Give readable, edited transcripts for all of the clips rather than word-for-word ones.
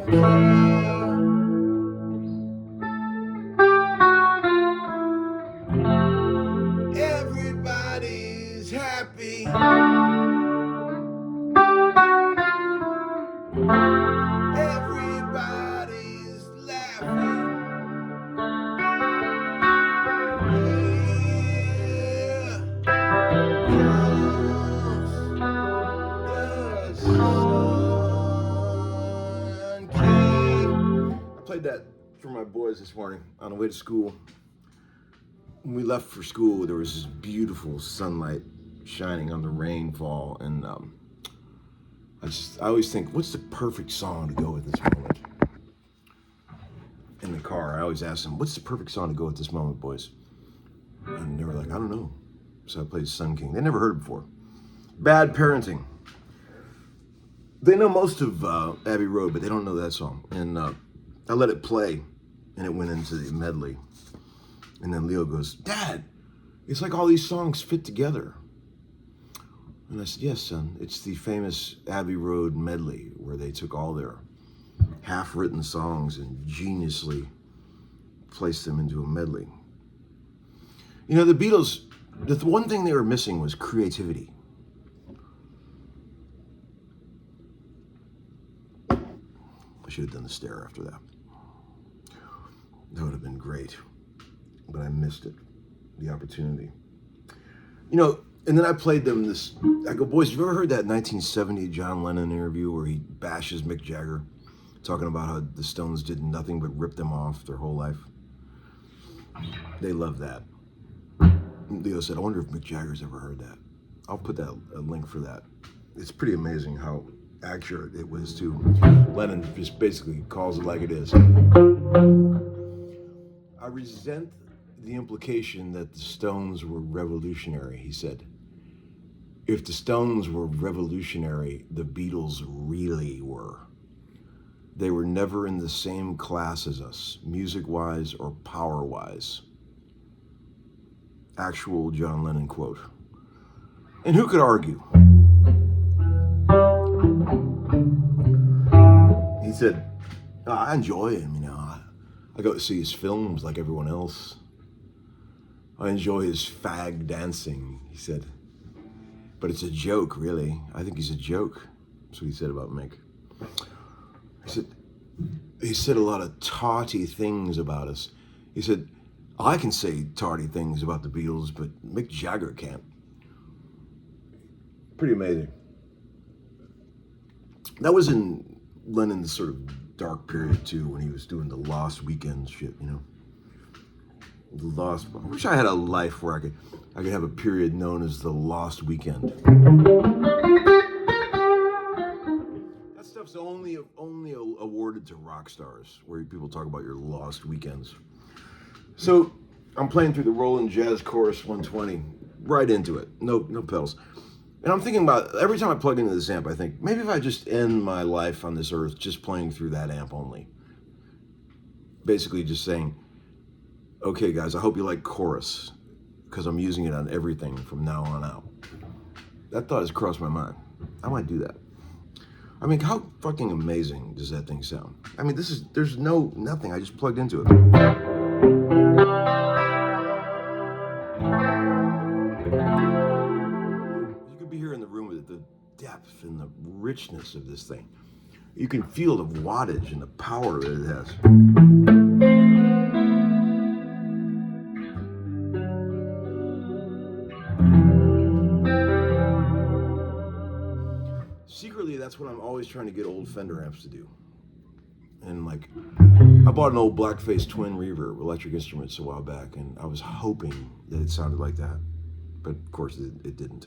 Everybody's happy. Everybody's laughing. Here comes the sun king. I played that for my boys this morning on the way to school. When we left for school, there was this beautiful sunlight shining on the rainfall, and I always think, what's the perfect song to go with this moment? In the car, I always ask them, what's the perfect song to go with this moment, boys? And they were like, I don't know. So I played Sun King. They never heard it before. Bad Parenting. They know most of Abbey Road, but they don't know that song. And I let it play, and it went into the medley. And then Leo goes, Dad, it's like all these songs fit together. And I said, yes, son, it's the famous Abbey Road medley where they took all their half-written songs and geniusly placed them into a medley. You know, the Beatles, the one thing they were missing was creativity. I should have done the stare after that. That would have been great. But I missed it, the opportunity. You know, and then I played them this, I go, boys, have you ever heard that 1970 John Lennon interview where he bashes Mick Jagger, talking about how the Stones did nothing but rip them off their whole life? They love that. Leo said, I wonder if Mick Jagger's ever heard that. I'll put that a link for that. It's pretty amazing how accurate it was too. Lennon just basically calls it like it is. I resent the implication that the Stones were revolutionary, he said. If the Stones were revolutionary, the Beatles really were. They were never in the same class as us, music-wise or power-wise. Actual John Lennon quote. And who could argue? He said, I enjoy him, you know. I go to see his films like everyone else. I enjoy his fag dancing, he said. But it's a joke, really. I think he's a joke. That's what he said about Mick. He said a lot of tawty things about us. He said, I can say tawty things about the Beatles, but Mick Jagger can't. Pretty amazing. That was in Lennon's sort of dark period too, when he was doing the Lost Weekend shit, you know. The Lost. I wish I had a life where I could have a period known as the Lost Weekend. That stuff's only awarded to rock stars, where people talk about your lost weekends. So I'm playing through the Roland Jazz Chorus 120, right into it, no pedals. And I'm thinking about, every time I plug into this amp, I think, maybe if I just end my life on this earth just playing through that amp only. Basically just saying, okay guys, I hope you like chorus, because I'm using it on everything from now on out. That thought has crossed my mind. I might do that. I mean, how fucking amazing does that thing sound? I mean, there's nothing, I just plugged into it. You could be here in the room with the depth and the richness of this thing. You can feel the wattage and the power that it has. Secretly, that's what I'm always trying to get old Fender amps to do. And like, I bought an old Blackface Twin Reverb, Electric Instruments, a while back, and I was hoping that it sounded like that. But of course, it didn't.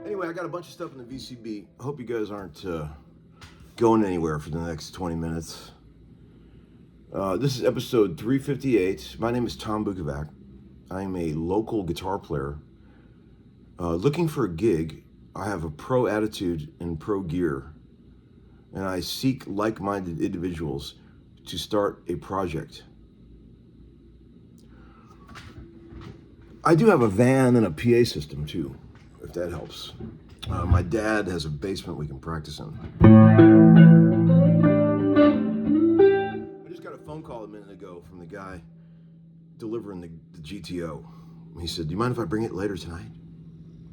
Anyway, I got a bunch of stuff in the VCB. I hope you guys aren't going anywhere for the next 20 minutes. This is episode 358. My name is Tom Bukovac. I'm a local guitar player. Looking for a gig. I have a pro attitude and pro gear, and I seek like-minded individuals to start a project. I do have a van and a PA system too, if that helps. My dad has a basement we can practice in. I just got a phone call a minute ago from the guy delivering the GTO. He said, "Do you mind if I bring it later tonight?"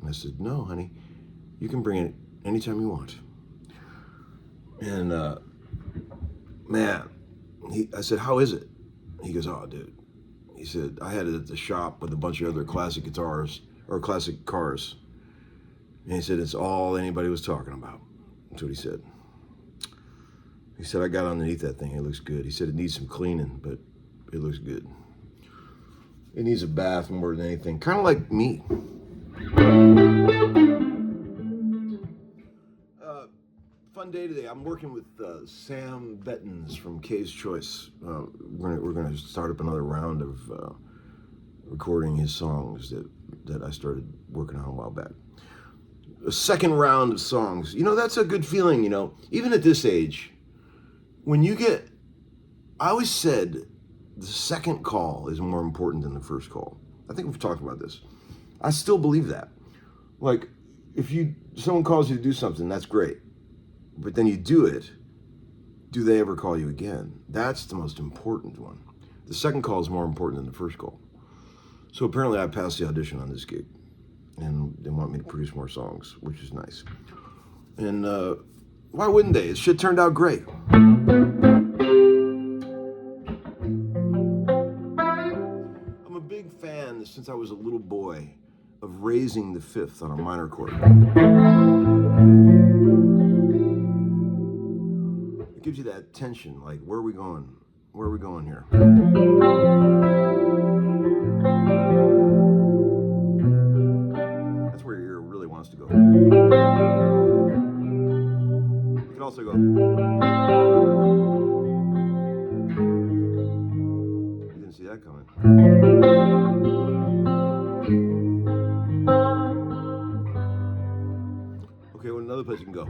And I said, "No, honey, you can bring it anytime you want." And man, I said, "How is it?" He goes, "Oh, dude." He said, "I had it at the shop with a bunch of other classic guitars or classic cars." And he said, "It's all anybody was talking about." That's what he said. He said, "I got underneath that thing. It looks good." He said, "It needs some cleaning, but it looks good. It needs a bath more than anything." Kind of like me. Fun day today. I'm working with Sam Bettins from Kay's Choice. We're gonna start up another round of recording his songs that I started working on a while back. A second round of songs. You know, that's a good feeling, you know. Even at this age, when you get, I always said the second call is more important than the first call. I think we've talked about this. I still believe that. Like, if someone calls you to do something, that's great. But then you do it, do they ever call you again? That's the most important one. The second call is more important than the first call. So apparently I passed the audition on this gig, and they want me to produce more songs, which is nice. And why wouldn't they? It shit turned out great. I'm a big fan, since I was a little boy, of raising the fifth on a minor chord. It gives you that tension, like, where are we going? Where are we going here? That's where your ear really wants to go. You can also go. You didn't see that coming. Okay, well, another place you can go.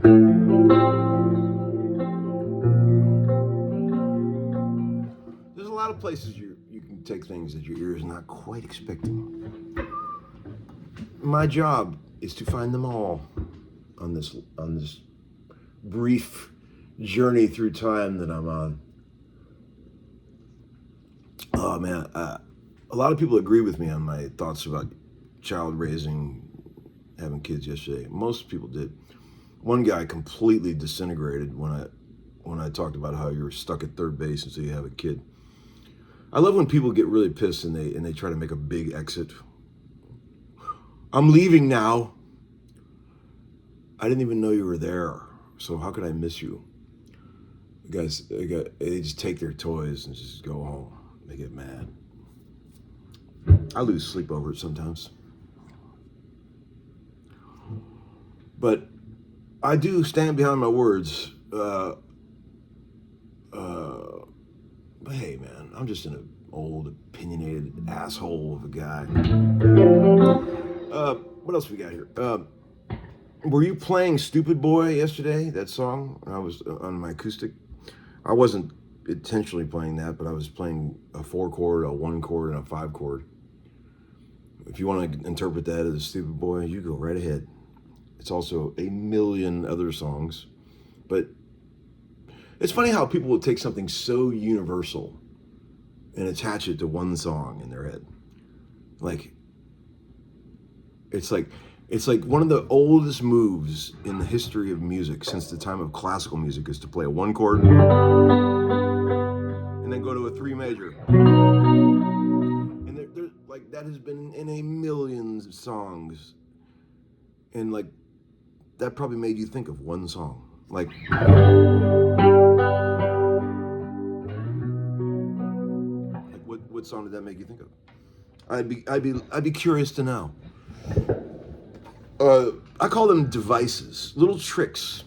There's a lot of places you can take things that your ear is not quite expecting. My job is to find them all on this brief journey through time that I'm on. Oh man, a lot of people agree with me on my thoughts about child raising, having kids yesterday. Most people did. One guy completely disintegrated when I talked about how you're stuck at third base until you have a kid. I love when people get really pissed and they try to make a big exit. "I'm leaving now. I didn't even know you were there, so how could I miss you?" Guys, they just take their toys and just go home. They get mad. I lose sleep over it sometimes. But I do stand behind my words. But hey, man, I'm just an old, opinionated asshole of a guy. What else we got here? Were you playing Stupid Boy yesterday, that song? I was on my acoustic. I wasn't intentionally playing that, but I was playing a 4-chord, a 1-chord, and a 5-chord. If you want to interpret that as Stupid Boy, you go right ahead. It's also a million other songs. But it's funny how people will take something so universal and attach it to one song in their head. It's like one of the oldest moves in the history of music since the time of classical music is to play a 1-chord and then go to a 3 major. And they're like, that has been in a million songs. And like, that probably made you think of one song. Like, what song did that make you think of? I'd be curious to know. I call them devices, little tricks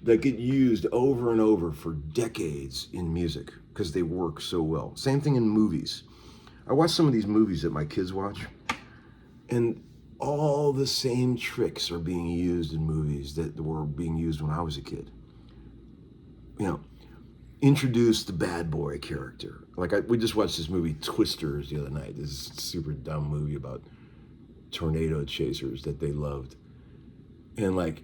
that get used over and over for decades in music because they work so well. Same thing in movies. I watch some of these movies that my kids watch, and all the same tricks are being used in movies that were being used when I was a kid. You know, introduce the bad boy character. Like we just watched this movie Twisters the other night. This super dumb movie about tornado chasers that they loved. And like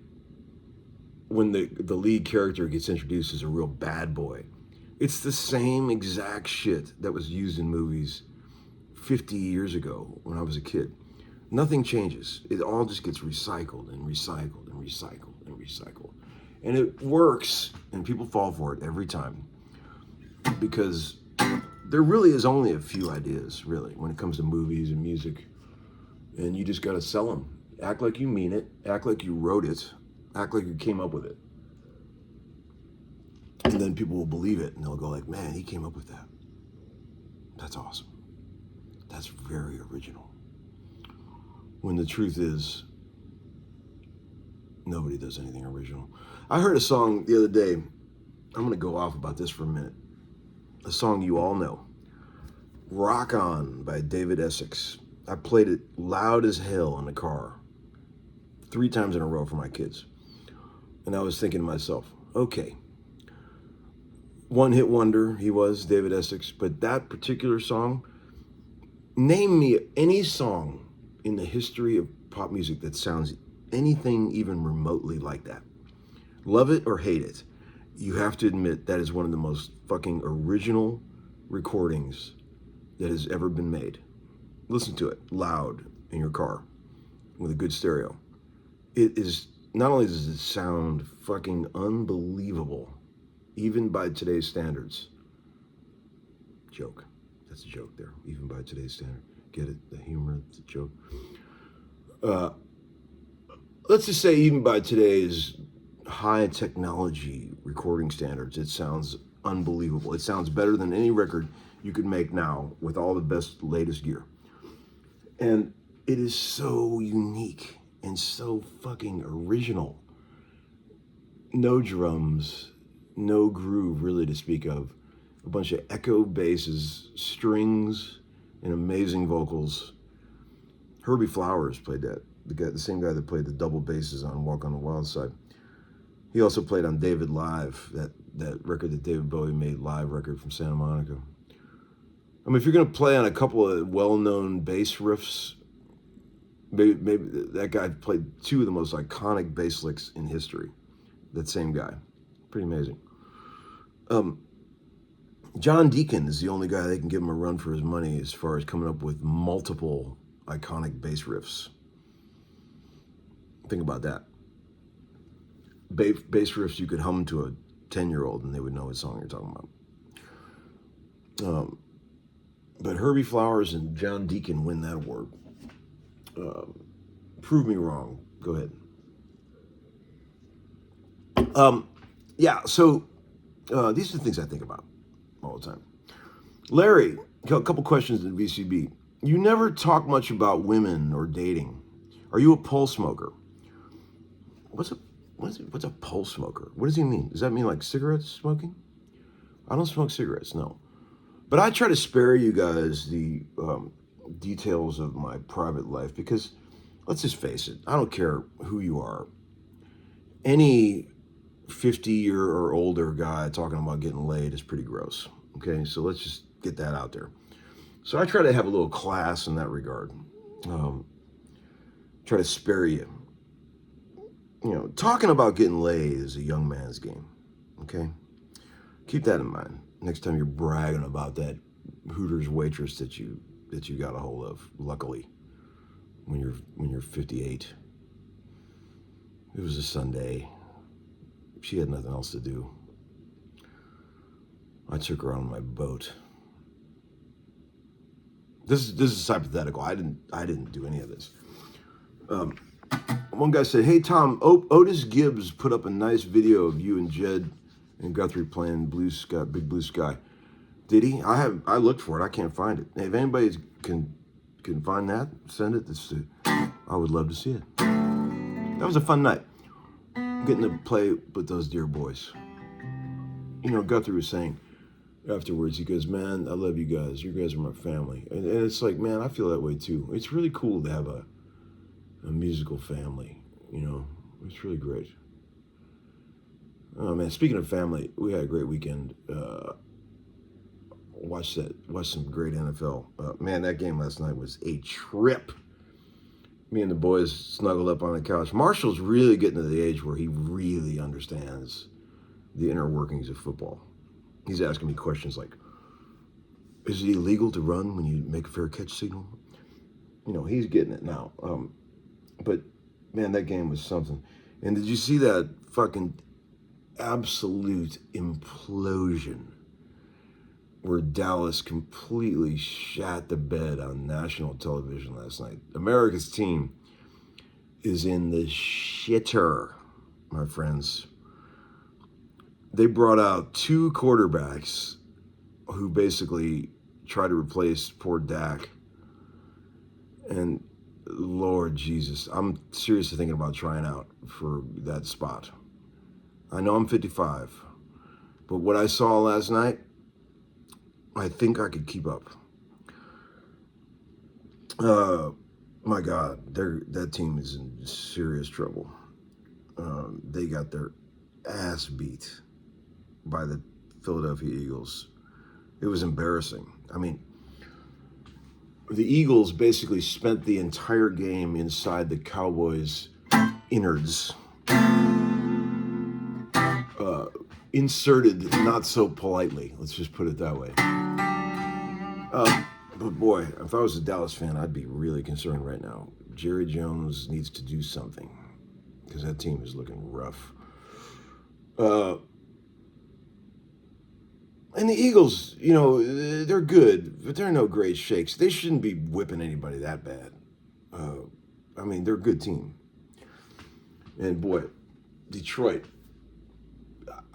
when the lead character gets introduced as a real bad boy, it's the same exact shit that was used in movies 50 years ago when I was a kid. Nothing changes. It all just gets recycled and recycled and recycled and recycled. And it works, and people fall for it every time. Because there really is only a few ideas, really, when it comes to movies and music. And you just got to sell them. Act like you mean it. Act like you wrote it. Act like you came up with it. And then people will believe it, and they'll go like, man, he came up with that. That's awesome. That's very original. When the truth is, nobody does anything original. I heard a song the other day. I'm going to go off about this for a minute. A song you all know. Rock On by David Essex. I played it loud as hell in the car 3 times in a row for my kids. And I was thinking to myself, okay, one-hit wonder he was, David Essex, but that particular song, name me any song in the history of pop music that sounds anything even remotely like that. Love it or hate it, you have to admit that is one of the most fucking original recordings that has ever been made. Listen to it loud in your car with a good stereo. It is, not only does it sound fucking unbelievable, even by today's standards. Joke. That's a joke there. Even by today's standard. Get it? The humor, the joke. Let's just say even by today's high technology recording standards, it sounds unbelievable. It sounds better than any record you could make now with all the best, latest gear. And it is so unique and so fucking original. No drums, no groove really to speak of. A bunch of echo basses, strings, and amazing vocals. Herbie Flowers played that. The same guy that played the double basses on Walk on the Wild Side. He also played on David Live, that record that David Bowie made, live record from Santa Monica. I mean, if you're going to play on a couple of well-known bass riffs, maybe that guy played 2 of the most iconic bass licks in history. That same guy. Pretty amazing. John Deacon is the only guy that can give him a run for his money as far as coming up with multiple iconic bass riffs. Think about that. Bass riffs you could hum to a 10-year-old and they would know what song you're talking about. But Herbie Flowers and John Deacon win that award. Prove me wrong. Go ahead. So these are the things I think about all the time. Larry, a couple questions in VCB. You never talk much about women or dating. Are you a pole smoker? What's a pole smoker? What does he mean? Does that mean like cigarettes smoking? I don't smoke cigarettes, no. But I try to spare you guys the details of my private life because let's just face it, I don't care who you are. Any 50-year or older guy talking about getting laid is pretty gross. Okay, so let's just get that out there. So I try to have a little class in that regard. Try to spare you. You know, talking about getting laid is a young man's game. Okay, keep that in mind next time you're bragging about that Hooters waitress that you got a hold of. Luckily, when you're 58. It was a Sunday. She had nothing else to do. I took her on my boat. This is hypothetical. I didn't do any of this. One guy said, "Hey Tom, Otis Gibbs put up a nice video of you and Jed and Guthrie playing Blue Sky, Big Blue Sky. Did he? I looked for it. I can't find it. If anybody can find that, send it. I would love to see it. That was a fun night. Getting to play with those dear boys. You know, Guthrie was saying afterwards, he goes, man, I love you guys. You guys are my family. And it's like, man, I feel that way too. It's really cool to have a musical family, you know. It's really great. Oh man, speaking of family, we had a great weekend. Watched some great NFL. Man, that game last night was a trip. Me and the boys snuggled up on the couch. Marshall's really getting to the age where he really understands the inner workings of football. He's asking me questions like, is it illegal to run when you make a fair catch signal? You know, he's getting it now. But, man, that game was something. And did you see that fucking absolute implosion where Dallas completely shat the bed on national television last night? America's team is in the shitter, my friends. They brought out two quarterbacks who basically tried to replace poor Dak. And Lord Jesus, I'm seriously thinking about trying out for that spot. I know I'm 55, but what I saw last night, I think I could keep up. My God, that team is in serious trouble. They got their ass beat by the Philadelphia Eagles. It was embarrassing. I mean, the Eagles basically spent the entire game inside the Cowboys' innards, inserted not so politely. Let's just put it that way. But boy, if I was a Dallas fan, I'd be really concerned right now. Jerry Jones needs to do something because that team is looking rough. And the Eagles, you know, they're good, but they're no great shakes. They shouldn't be whipping anybody that bad. I mean, they're a good team. And boy, Detroit,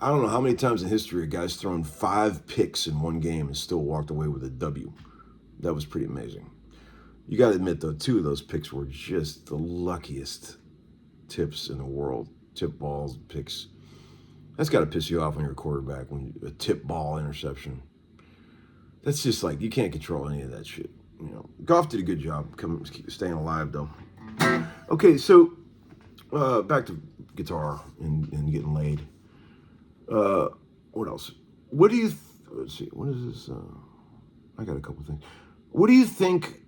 I don't know how many times in history a guy's thrown 5 picks in one game and still walked away with a W. That was pretty amazing. You got to admit, though, 2 of those picks were just the luckiest tips in the world. Tip balls, picks. That's got to piss you off when you're a quarterback, when a tip ball interception. That's just like, you can't control any of that shit. You know, Goff did a good job staying alive, though. Okay, so back to guitar and getting laid. What else? What do you, let's see, what is this? I got a couple things. What do you think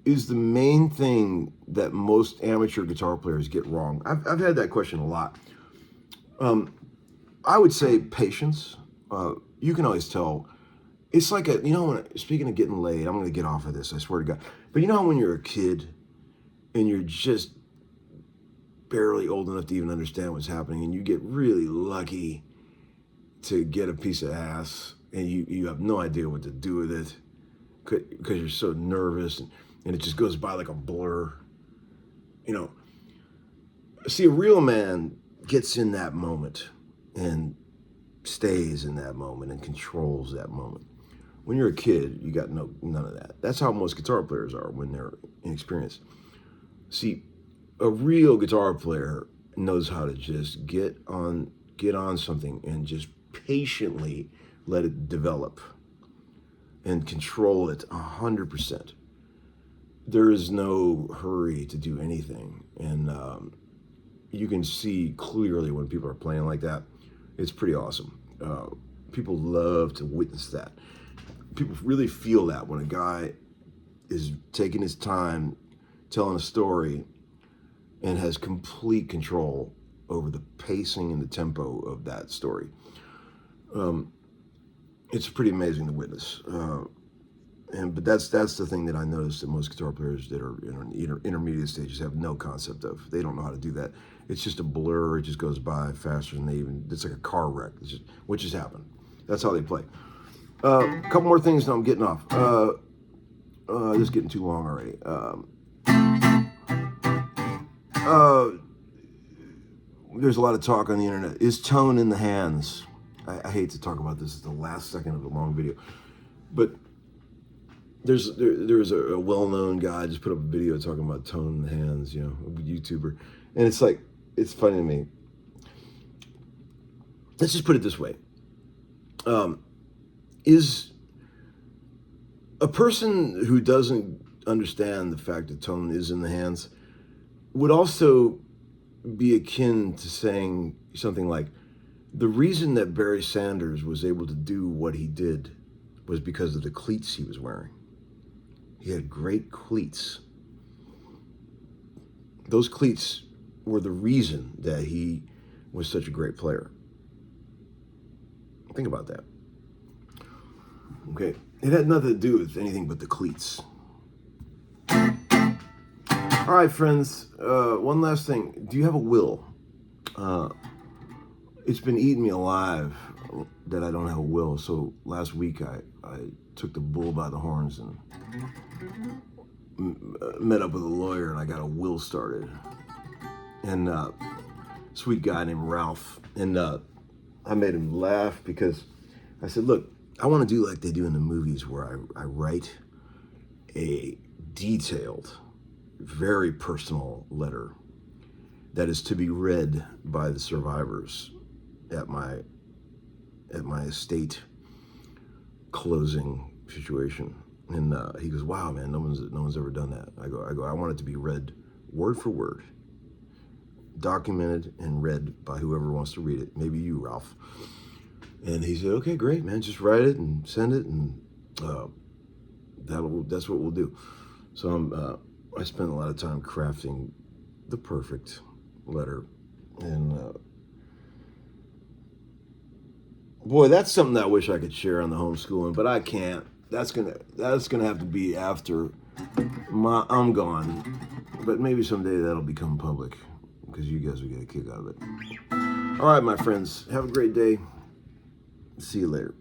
is the main thing that most amateur guitar players get wrong? I've had that question a lot. I would say patience. You can always tell. It's like speaking of getting laid, I'm going to get off of this, I swear to God. But you know how when you're a kid and you're just barely old enough to even understand what's happening and you get really lucky to get a piece of ass and you have no idea what to do with it because you're so nervous and it just goes by like a blur. You know, see, a real man gets in that moment and stays in that moment and controls that moment. When you're a kid, you got none of that. That's how most guitar players are when they're inexperienced. See, a real guitar player knows how to just get on something and just patiently let it develop and control it 100%. There is no hurry to do anything. And you can see clearly when people are playing like that. It's pretty awesome. People love to witness that. People really feel that when a guy is taking his time telling a story and has complete control over the pacing and the tempo of that story. It's pretty amazing to witness. But that's the thing that I noticed that most guitar players that are in intermediate stages have no concept of. They don't know how to do that. It's just a blur. It just goes by faster than it's like a car wreck. What just happened. That's how they play. A couple more things and I'm getting off. This is getting too long already. There's a lot of talk on the internet. Is tone in the hands? I hate to talk about this. It's the last second of a long video. But there's a well-known guy just put up a video talking about tone in the hands, you know, a YouTuber. And it's like, it's funny to me. Let's just put it this way. Is a person who doesn't understand the fact that tone is in the hands would also be akin to saying something like, the reason that Barry Sanders was able to do what he did was because of the cleats he was wearing. He had great cleats. those cleats were the reason that he was such a great player. Think about that. Okay, it had nothing to do with anything but the cleats. All right, friends, one last thing. Do you have a will? It's been eating me alive that I don't have a will. So last week I took the bull by the horns and met up with a lawyer, and I got a will started. And sweet guy named Ralph. And I made him laugh because I said, look, I want to do like they do in the movies where I write a detailed, very personal letter that is to be read by the survivors at my estate closing situation. And he goes, wow, man, no one's ever done that. I go, I want it to be read word for word, documented and read by whoever wants to read it. Maybe you, Ralph. And he said, okay, great, man, just write it and send it, and that's what we'll do. So I spent a lot of time crafting the perfect letter, and boy, that's something that I wish I could share on the homeschooling, but I can't. That's gonna have to be after I'm gone. But maybe someday that'll become public because you guys will get a kick out of it. All right, my friends, have a great day. See you later.